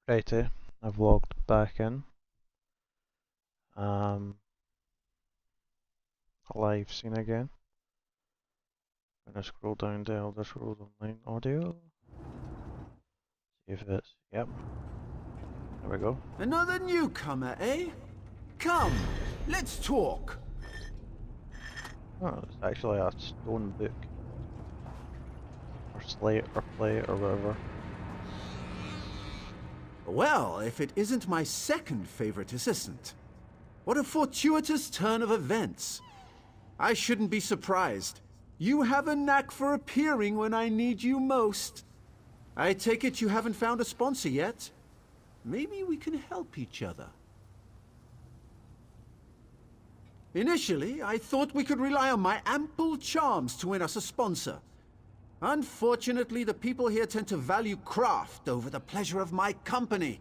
Righty, I've logged back in. Um, Live scene again. I'm gonna scroll down to Elder Scrolls Online audio. See if it's, yep. There we go. Another newcomer, eh? Come, let's talk. Oh, it's actually a stone book. Or slate or plate or whatever. Well, if it isn't my second favorite assistant. What a fortuitous turn of events. I shouldn't be surprised. You have a knack for appearing when I need you most. I take it you haven't found a sponsor yet? Maybe we can help each other. Initially, I thought we could rely on my ample charms to win us a sponsor. Unfortunately, the people here tend to value craft over the pleasure of my company.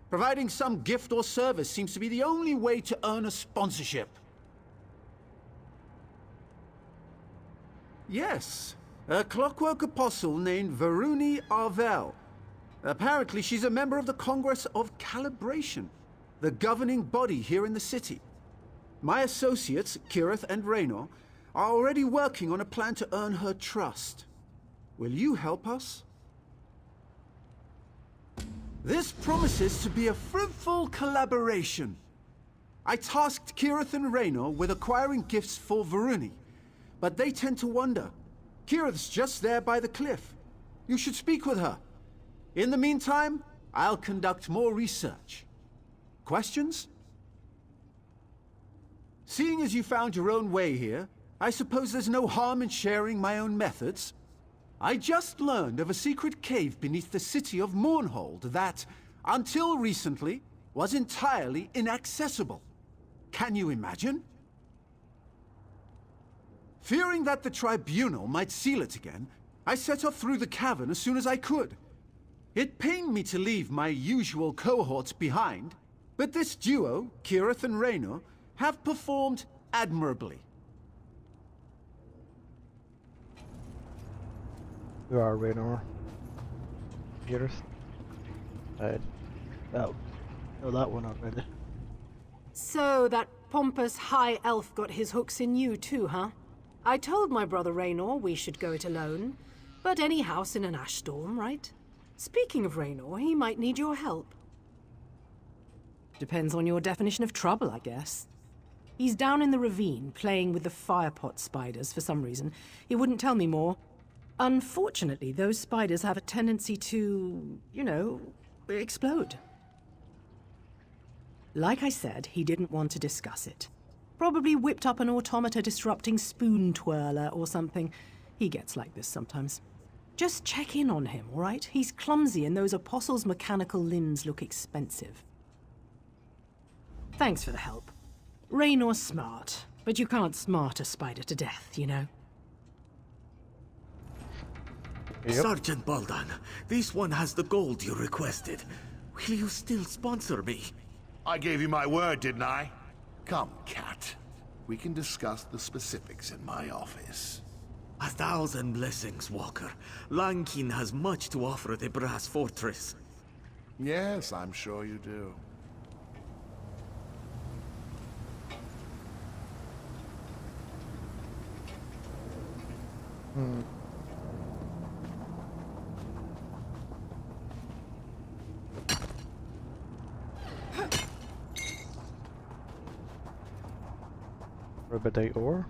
Providing some gift or service seems to be the only way to earn a sponsorship. Yes, a clockwork apostle named Varuni Arvel. Apparently, she's a member of the Congress of Calibration, the governing body here in the city. My associates, Kirith and Raynor, are already working on a plan to earn her trust. Will you help us? This promises to be a fruitful collaboration. I tasked Kirith and Raynor with acquiring gifts for Varuni, but they tend to wander. Kirith's just there by the cliff. You should speak with her. In the meantime, I'll conduct more research. Questions? Seeing as you found your own way here, I suppose there's no harm in sharing my own methods. I just learned of a secret cave beneath the city of Mournhold that, until recently, was entirely inaccessible. Can you imagine? Fearing that the tribunal might seal it again, I set off through the cavern as soon as I could. It pained me to leave my usual cohorts behind, but this duo, Kirith and Raynor, have performed admirably. Who are Raynor? Gareth? Oh, know that one already. So that pompous high elf got his hooks in you too, huh? I told my brother Raynor we should go it alone, but any house in an ash storm, right? Speaking of Raynor, he might need your help. Depends on your definition of trouble, I guess. He's down in the ravine, playing with the firepot spiders for some reason. He wouldn't tell me more. Unfortunately, those spiders have a tendency to, explode. Like I said, he didn't want to discuss it. Probably whipped up an automata disrupting spoon twirler or something. He gets like this sometimes. Just check in on him, all right? He's clumsy and those apostles' mechanical limbs look expensive. Thanks for the help. Raynor's smart, but you can't smart a spider to death, you know? Yep. Sergeant Baldan, this one has the gold you requested. Will you still sponsor me? I gave you my word, didn't I? Come, Cat. We can discuss the specifics in my office. 1,000 blessings, Walker. Lankin has much to offer the Brass Fortress. Yes, I'm sure you do. Rubidite ore?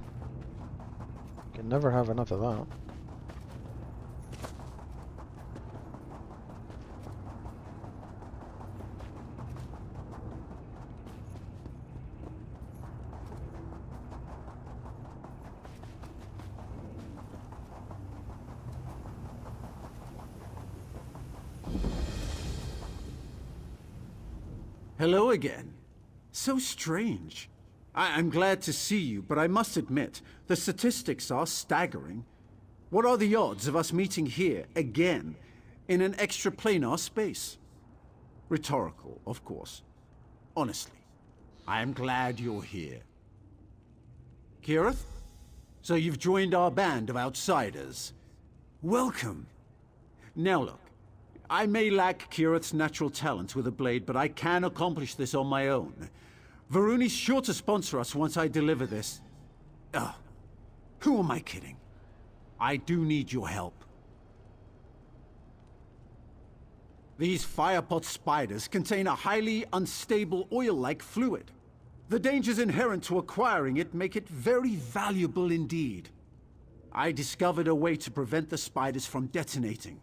Can never have enough of that. Hello again. So strange. I'm glad to see you, but I must admit, the statistics are staggering. What are the odds of us meeting here, again, in an extraplanar space? Rhetorical, of course. Honestly, I am glad you're here. Kirith? So you've joined our band of outsiders. Welcome. Now look, I may lack Kirith's natural talent with a blade, but I can accomplish this on my own. Varuni's sure to sponsor us once I deliver this. Oh, who am I kidding? I do need your help. These firepot spiders contain a highly unstable oil-like fluid. The dangers inherent to acquiring it make it very valuable indeed. I discovered a way to prevent the spiders from detonating.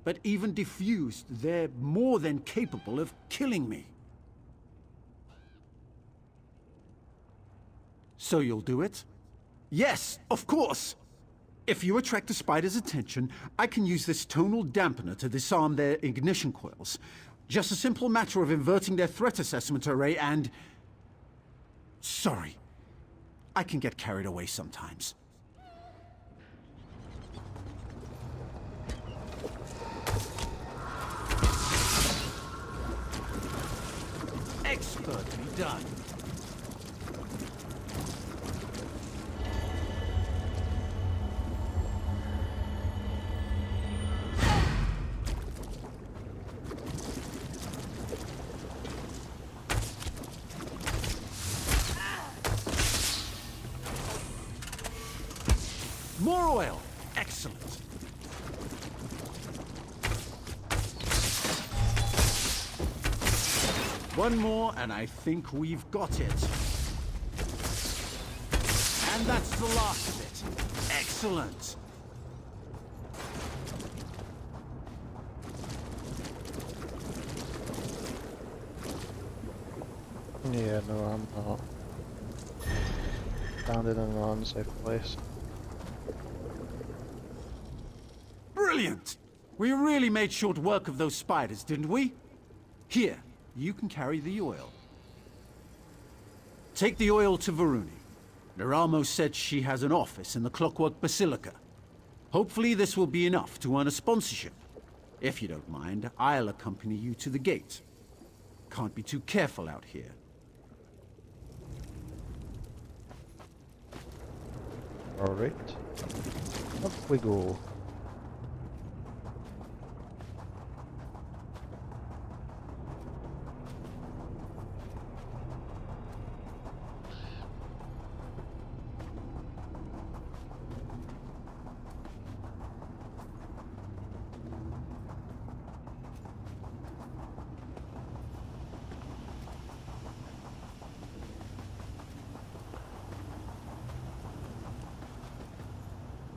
But even diffused, they're more than capable of killing me. So you'll do it? Yes, of course! If you attract the spider's attention, I can use this tonal dampener to disarm their ignition coils. Just a simple matter of inverting their threat assessment array and... Sorry. I can get carried away sometimes. Expertly done. More oil! Excellent. One more, and I think we've got it. And that's the last of it. Excellent. Yeah, no, I'm not. Found it in an unsafe place. Brilliant! We really made short work of those spiders, didn't we? Here, you can carry the oil. Take the oil to Varuni. Neramo said she has an office in the Clockwork Basilica. Hopefully this will be enough to earn a sponsorship. If you don't mind, I'll accompany you to the gate. Can't be too careful out here. Alright. Up we go.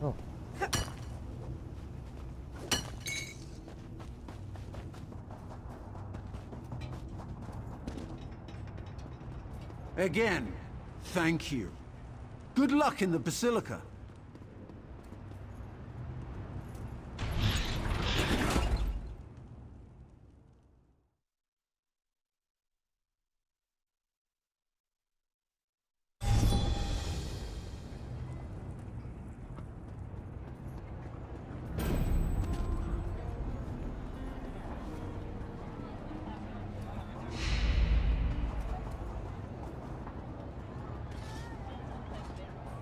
Oh. Again, thank you. Good luck in the Basilica.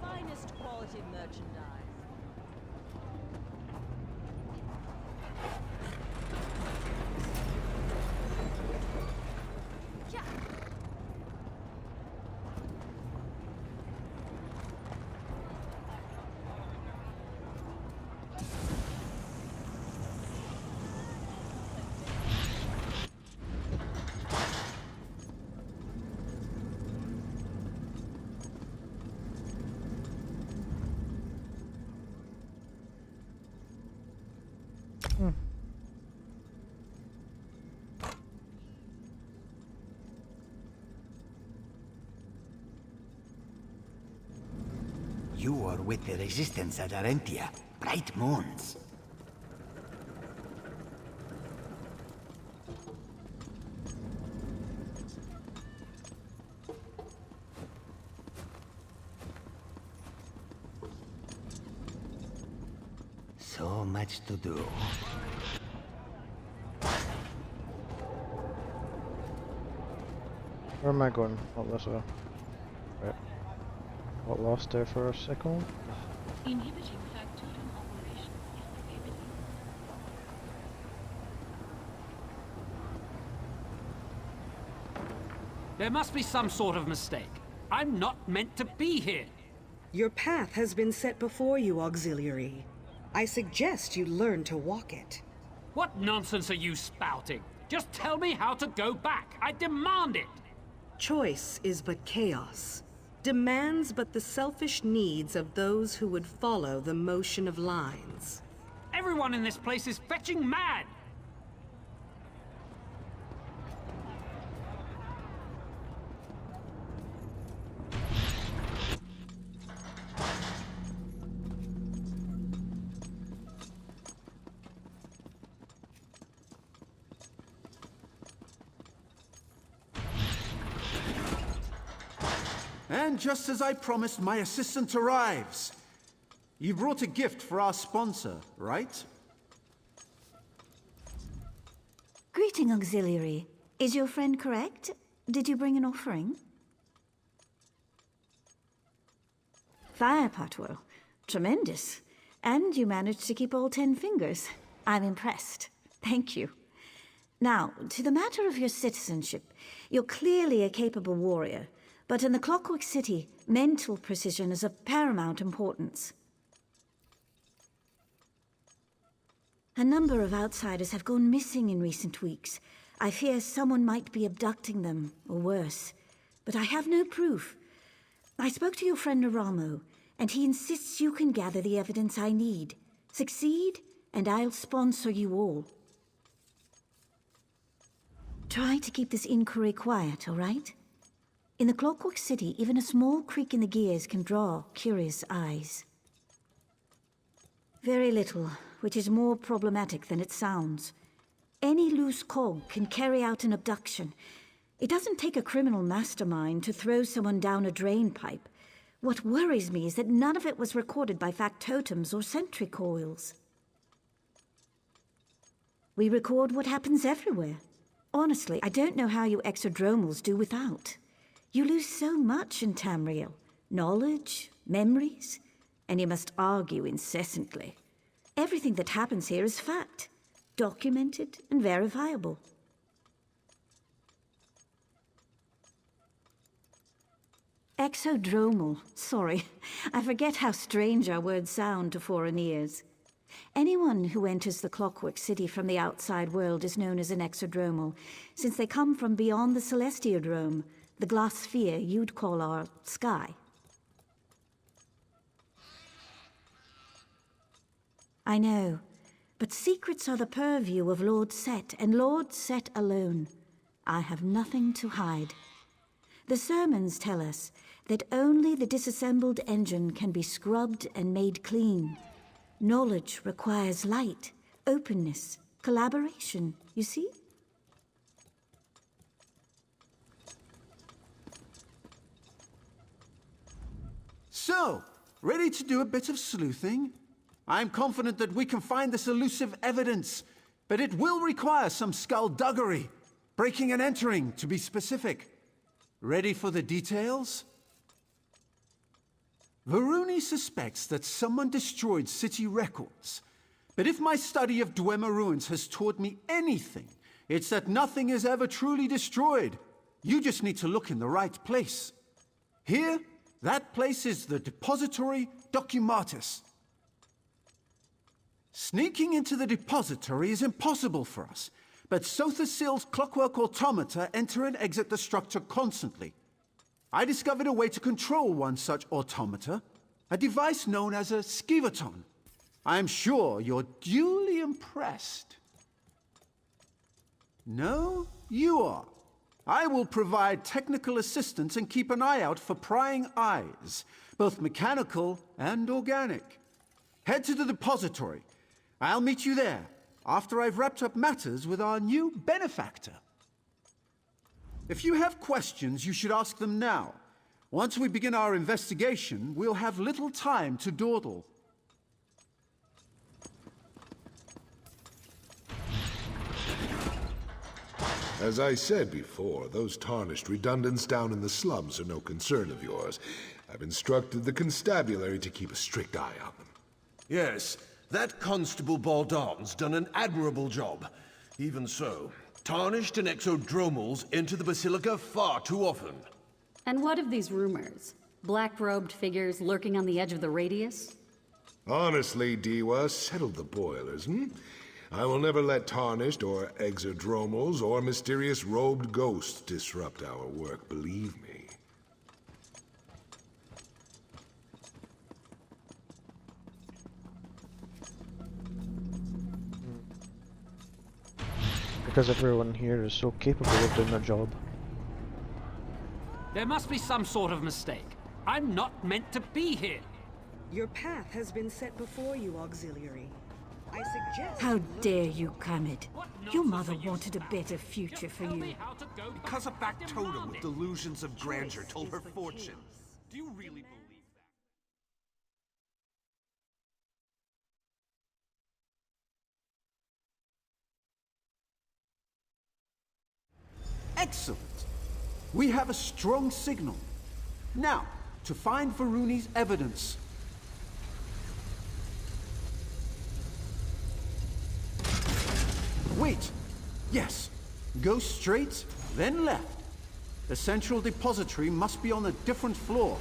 Finest quality merchandise. You are with the Resistance at Arentia. Bright moons. So much to do. Where am I going? Oh, this way. Right. Got lost there for a second. Inhibiting factor in operation. There must be some sort of mistake. I'm not meant to be here. Your path has been set before you, Auxiliary. I suggest you learn to walk it. What nonsense are you spouting? Just tell me how to go back. I demand it. Choice is but chaos. Demands but the selfish needs of those who would follow the motion of lines. Everyone in this place is fetching mad. And just as I promised, my assistant arrives. You brought a gift for our sponsor, right? Greeting, Auxiliary. Is your friend correct? Did you bring an offering? Fire pot, well, tremendous. And you managed to keep all 10 fingers. I'm impressed. Thank you. Now, to the matter of your citizenship. You're clearly a capable warrior, but in the Clockwork City, mental precision is of paramount importance. A number of outsiders have gone missing in recent weeks. I fear someone might be abducting them, or worse. But I have no proof. I spoke to your friend Naramo, and he insists you can gather the evidence I need. Succeed, and I'll sponsor you all. Try to keep this inquiry quiet, all right? In the Clockwork City, even a small creak in the gears can draw curious eyes. Very little, which is more problematic than it sounds. Any loose cog can carry out an abduction. It doesn't take a criminal mastermind to throw someone down a drain pipe. What worries me is that none of it was recorded by factotums or sentry coils. We record what happens everywhere. Honestly, I don't know how you exodromals do without. You lose so much in Tamriel. Knowledge, memories, and you must argue incessantly. Everything that happens here is fact, documented and verifiable. Exodromal. Sorry, I forget how strange our words sound to foreign ears. Anyone who enters the Clockwork City from the outside world is known as an exodromal, since they come from beyond the Celestiodrome, the glass sphere you'd call our sky. I know, but secrets are the purview of Lord Set, and Lord Set alone. I have nothing to hide. The sermons tell us that only the disassembled engine can be scrubbed and made clean. Knowledge requires light, openness, collaboration, you see? So, ready to do a bit of sleuthing? I'm confident that we can find this elusive evidence, but it will require some skullduggery. Breaking and entering, to be specific. Ready for the details? Varuni suspects that someone destroyed city records. But if my study of Dwemer ruins has taught me anything, it's that nothing is ever truly destroyed. You just need to look in the right place. Here, that place is the Depository Documatus. Sneaking into the depository is impossible for us, but Sothasil's clockwork automata enter and exit the structure constantly. I discovered a way to control one such automata, a device known as a skivaton. I am sure you're duly impressed. No, you are. I will provide technical assistance and keep an eye out for prying eyes, both mechanical and organic. Head to the depository. I'll meet you there, after I've wrapped up matters with our new benefactor. If you have questions, you should ask them now. Once we begin our investigation, we'll have little time to dawdle. As I said before, those tarnished redundants down in the slums are no concern of yours. I've instructed the constabulary to keep a strict eye on them. Yes, that Constable Baldon's done an admirable job. Even so, Tarnished and exodromals enter the Basilica far too often. And what of these rumors? Black-robed figures lurking on the edge of the radius? Honestly, Diwa, settle the boilers, I will never let tarnished or exodromals or mysterious robed ghosts disrupt our work, believe me. Because everyone here is so capable of doing their job. There must be some sort of mistake. I'm not meant to be here. Your path has been set before you, Auxiliary. I suggest... How dare you, Kermit? Your mother wanted a better future for you. Because a factotum with delusions of grandeur told her fortune. Do you really believe Excellent. We have a strong signal. Now, to find Varuni's evidence. Wait. Yes. Go straight, then left. The central depository must be on a different floor.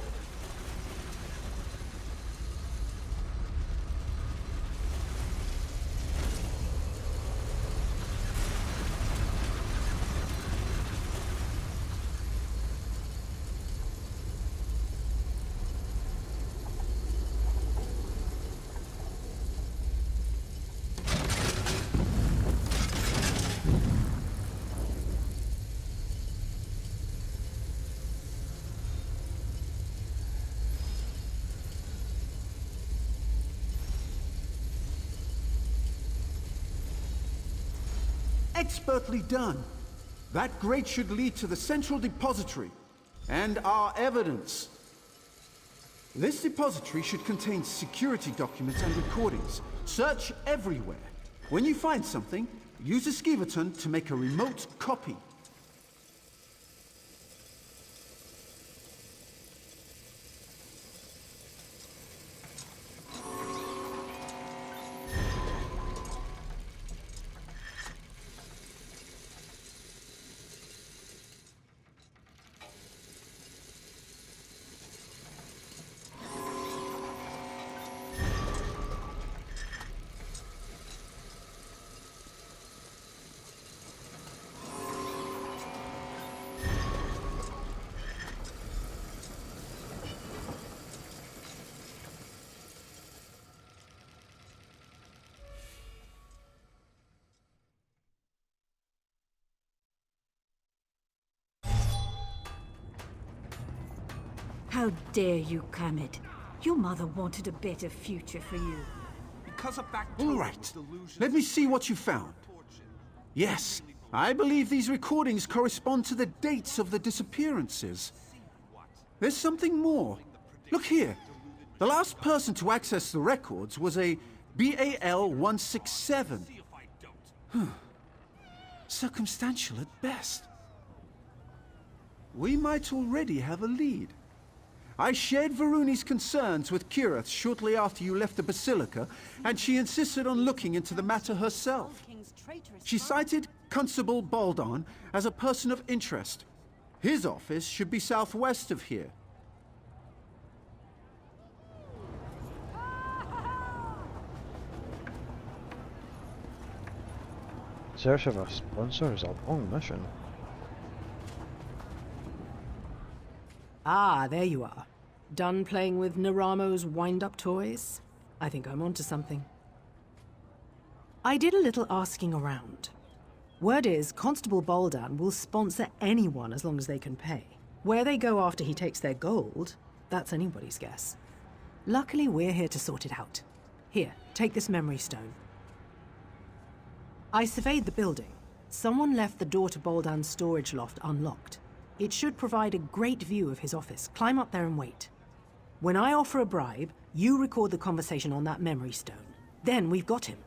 Expertly done. That grate should lead to the central depository and our evidence. This depository should contain security documents and recordings. Search everywhere. When you find something, use a skivaton to make a remote copy. How dare you, Kermit? Your mother wanted a better future for you. because a factotum All right. Let me see what you found. Yes, I believe these recordings correspond to the dates of the disappearances. There's something more. Look here. The last person to access the records was a BAL-167. Circumstantial at best. We might already have a lead. I shared Varuni's concerns with Kirith shortly after you left the Basilica, and she insisted on looking into the matter herself. She cited Constable Baldon as a person of interest. His office should be southwest of here. Search of a sponsor is a long mission. Ah, there you are. Done playing with Naramo's wind-up toys? I think I'm onto something. I did a little asking around. Word is, Constable Boldan will sponsor anyone as long as they can pay. Where they go after he takes their gold, that's anybody's guess. Luckily, we're here to sort it out. Here, take this memory stone. I surveyed the building. Someone left the door to Boldan's storage loft unlocked. It should provide a great view of his office. Climb up there and wait. When I offer a bribe, you record the conversation on that memory stone. Then we've got him.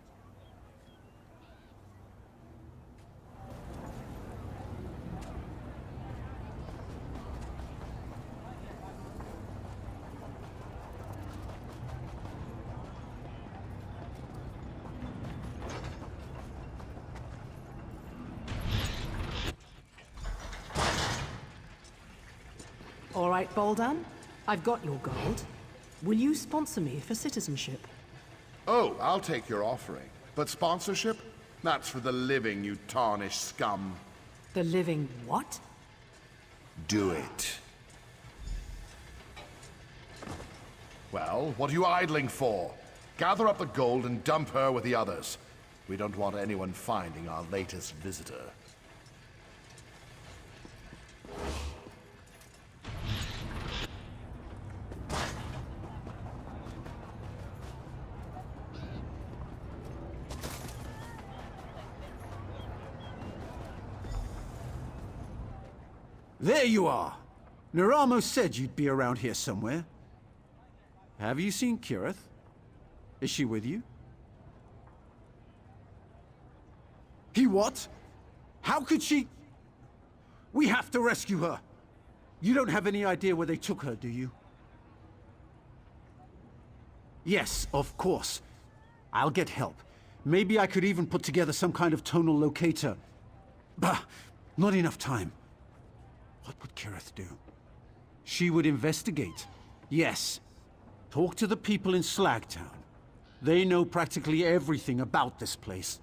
All right, Boldan. I've got your gold. Will you sponsor me for citizenship? Oh, I'll take your offering. But sponsorship? That's for the living, you tarnished scum. The living what? Do it. Well, what are you idling for? Gather up the gold and dump her with the others. We don't want anyone finding our latest visitor. There you are! Naramo said you'd be around here somewhere. Have you seen Kirith? Is she with you? He what? How could she? We have to rescue her! You don't have any idea where they took her, do you? Yes, of course. I'll get help. Maybe I could even put together some kind of tonal locator. Bah! Not enough time. What would Kirith do? She would investigate. Yes. Talk to the people in Slagtown. They know practically everything about this place.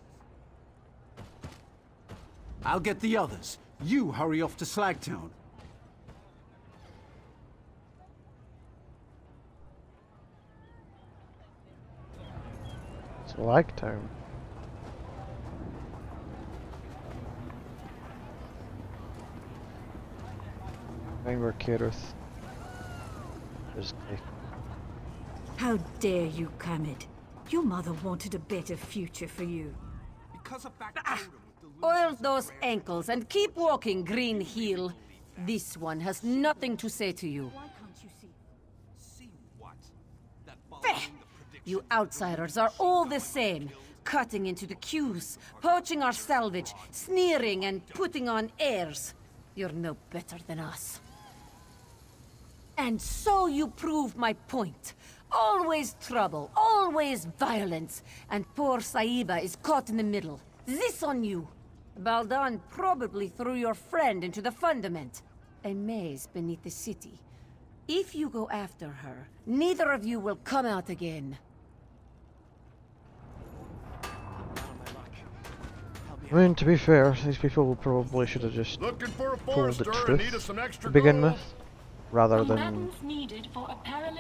I'll get the others. You hurry off to Slagtown. Slagtown. Find where Kirith is. How dare you, Kamid? Your mother wanted a better future for you. Because of factotum Oil those ankles and keep walking, Green Heel. This one has nothing to say to you. Why can't you see? See what? That Feh! You outsiders are all the same. Cutting into the queues, poaching our salvage, sneering and putting on airs. You're no better than us. And so you prove my point. Always trouble, always violence. And poor Saiba is caught in the middle. This on you. Baldan probably threw your friend into the fundament. A maze beneath the city. If you go after her, neither of you will come out again. I mean, to be fair, these people probably should have just Looking for a told the forester in need of truth some to extra begin gold? with, rather than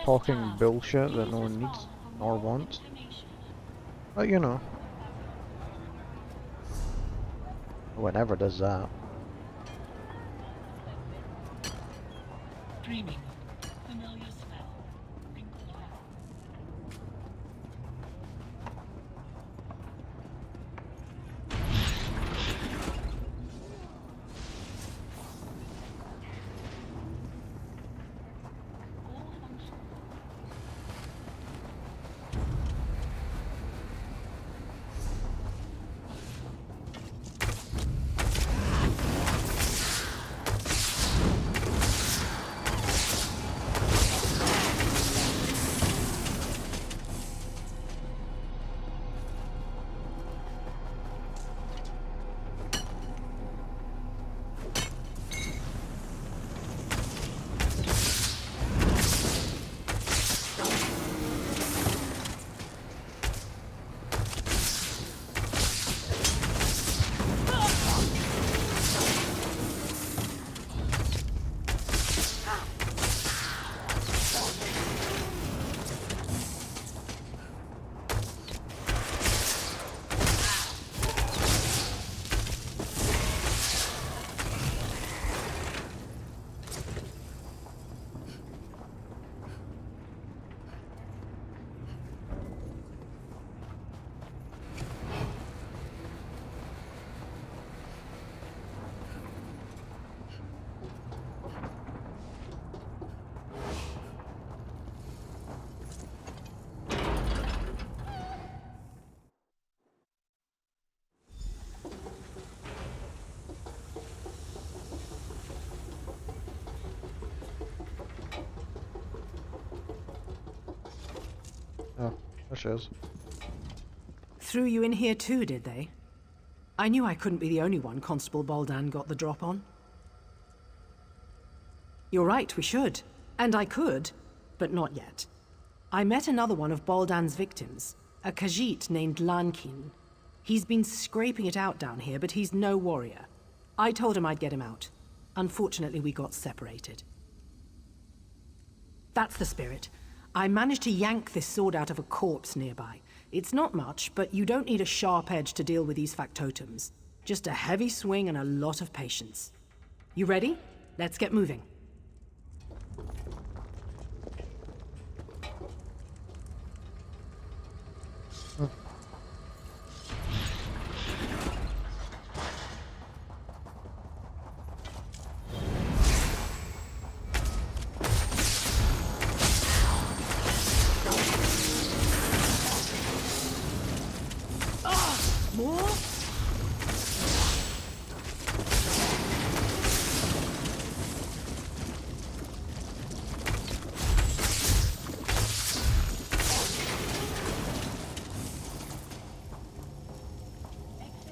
talking bullshit that no one needs or wants. But you know, whoever does that. Dreaming. Familiar smell. Wrinkled hair. Oh, there she is. Threw you in here too, did they? I knew I couldn't be the only one Constable Boldan got the drop on. You're right, we should. And I could, but not yet. I met another one of Baldan's victims, a Khajiit named Lankin. He's been scraping it out down here, but he's no warrior. I told him I'd get him out. Unfortunately, we got separated. That's the spirit. I managed to yank this sword out of a corpse nearby. It's not much, but you don't need a sharp edge to deal with these factotums. Just a heavy swing and a lot of patience. You ready? Let's get moving. More?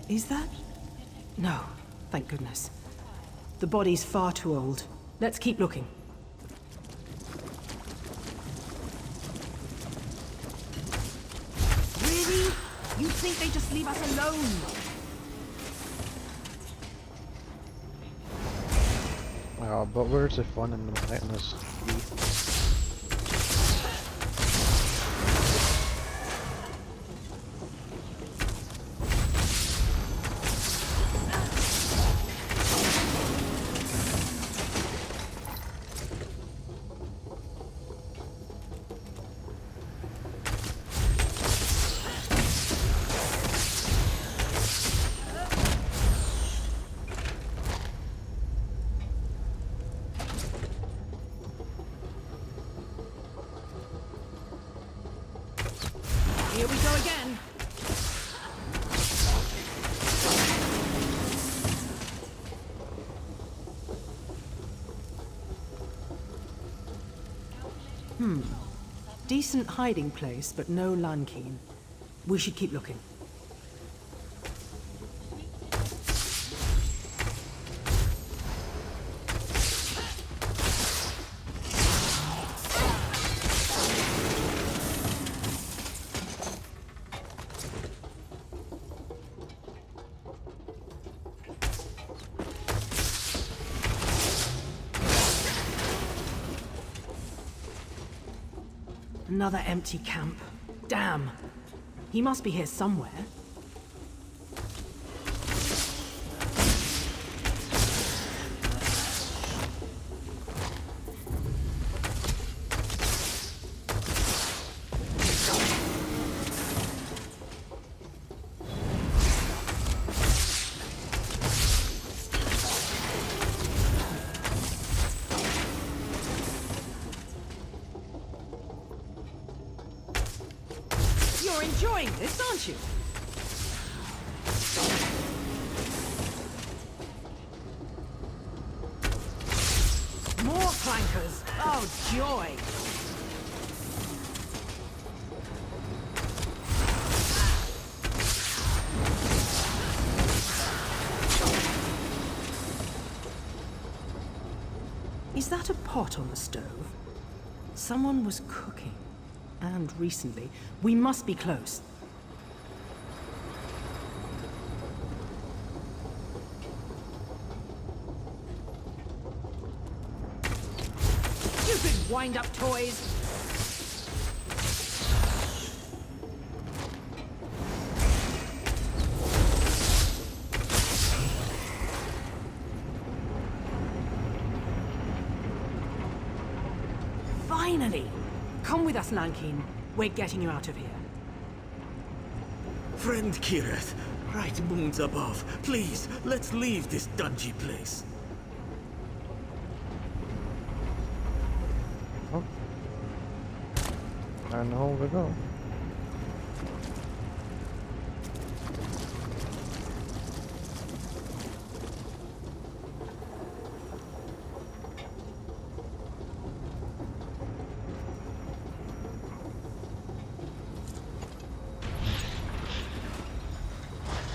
Is that? No, thank goodness. The body's far too old. Let's keep looking. Really? You think they just leave us alone? Wow, but where's the fun in them letting us leave? Here we go again. Decent hiding place, but no Lankin. We should keep looking. Another empty camp. Damn. He must be here somewhere. You're enjoying this, aren't you? More clankers! Oh, joy! Is that a pot on the stove? Someone was cooking. And recently. We must be close. Stupid wind-up toys! Finally! Come with us, Lankin. We're getting you out of here. Friend Kirith, bright moons above, please, let's leave this dungy place. Oh. I know where to go.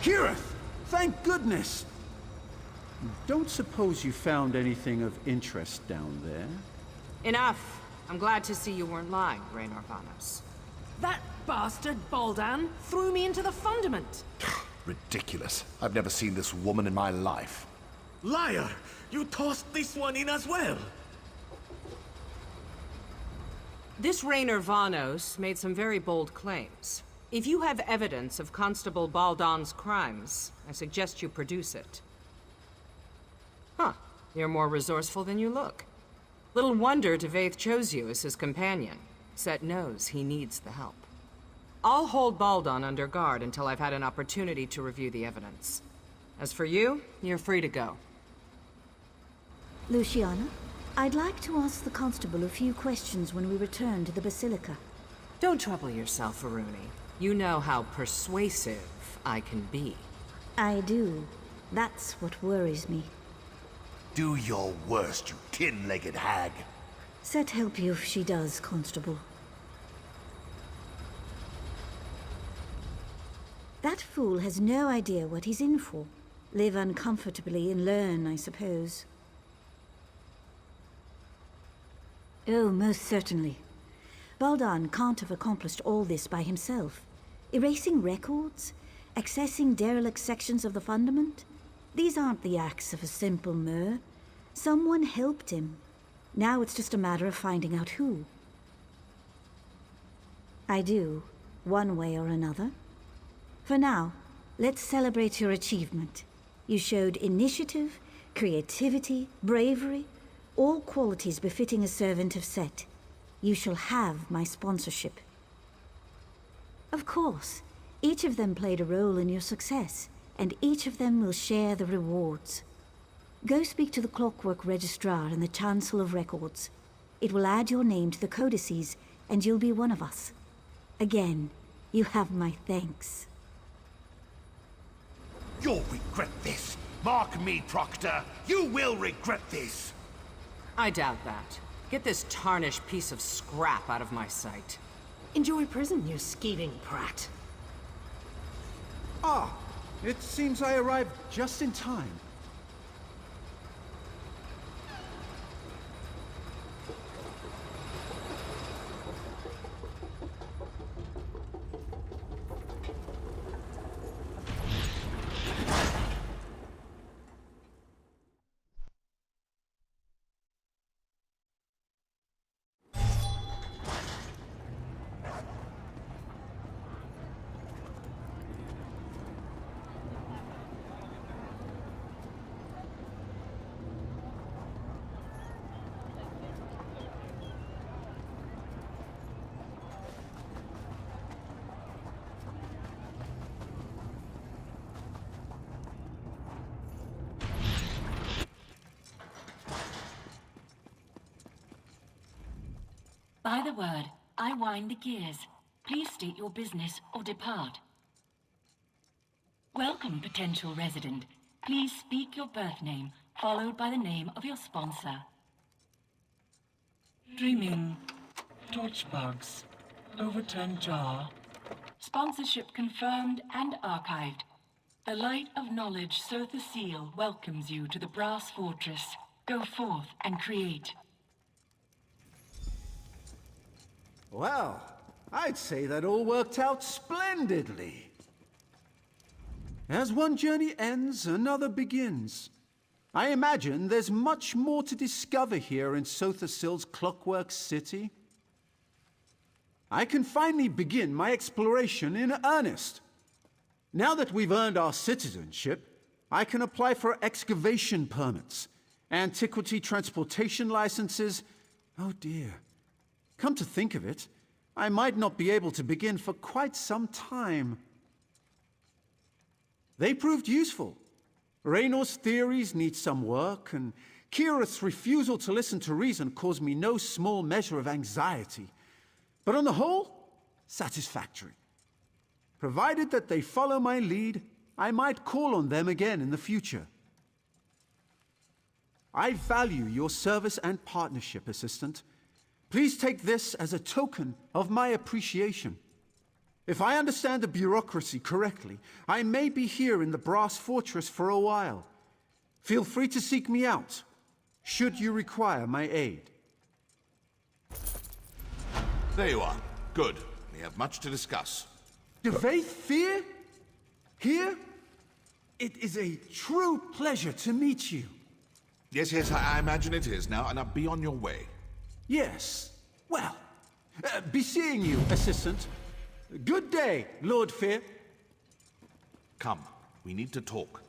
Kirith! Thank goodness! Don't suppose you found anything of interest down there? Enough. I'm glad to see you weren't lying, Raynor Vanos. That bastard Baldan threw me into the fundament. Ridiculous. I've never seen this woman in my life. Liar! You tossed this one in as well! This Raynor Vanos made some very bold claims. If you have evidence of Constable Baldan's crimes, I suggest you produce it. Huh. You're more resourceful than you look. Little wonder Devaith chose you as his companion. Set knows he needs the help. I'll hold Baldan under guard until I've had an opportunity to review the evidence. As for you, you're free to go. Luciana, I'd like to ask the constable a few questions when we return to the Basilica. Don't trouble yourself, Aruni. You know how persuasive I can be. I do. That's what worries me. Do your worst, you tin-legged hag. Set help you if she does, Constable. That fool has no idea what he's in for. Live uncomfortably and learn, I suppose. Oh, most certainly. Baldan can't have accomplished all this by himself. Erasing records? Accessing derelict sections of the Fundament? These aren't the acts of a simple Mer. Someone helped him. Now it's just a matter of finding out who. I do, one way or another. For now, let's celebrate your achievement. You showed initiative, creativity, bravery, all qualities befitting a servant of Set. You shall have my sponsorship. Of course, each of them played a role in your success, and each of them will share the rewards. Go speak to the Clockwork Registrar and the Chancellor of Records. It will add your name to the codices, and you'll be one of us. Again, you have my thanks. You'll regret this. Mark me, Proctor. You will regret this. I doubt that. Get this tarnished piece of scrap out of my sight. Enjoy prison, you scheming prat. Ah, it seems I arrived just in time. By the word, I wind the gears. Please state your business or depart. Welcome, potential resident. Please speak your birth name, followed by the name of your sponsor. Dreaming. Torchbugs. Overturned jar. Sponsorship confirmed and archived. The light of knowledge, Sotha Seal, welcomes you to the Brass Fortress. Go forth and create. Well, I'd say that all worked out splendidly. As one journey ends, another begins. I imagine there's much more to discover here in Sotha Sil's Clockwork City. I can finally begin my exploration in earnest. Now that we've earned our citizenship, I can apply for excavation permits, antiquity transportation licenses. Oh dear. Come to think of it, I might not be able to begin for quite some time. They proved useful. Raynor's theories need some work, and Kirith's refusal to listen to reason caused me no small measure of anxiety. But on the whole, satisfactory. Provided that they follow my lead, I might call on them again in the future. I value your service and partnership, Assistant. Please take this as a token of my appreciation. If I understand the bureaucracy correctly, I may be here in the Brass Fortress for a while. Feel free to seek me out, should you require my aid. There you are. Good. We have much to discuss. De Fear? Here? It is a true pleasure to meet you. Yes, I imagine it is. Now be on your way. Yes. Well, be seeing you, Assistant. Good day, Lord Fear. Come, we need to talk.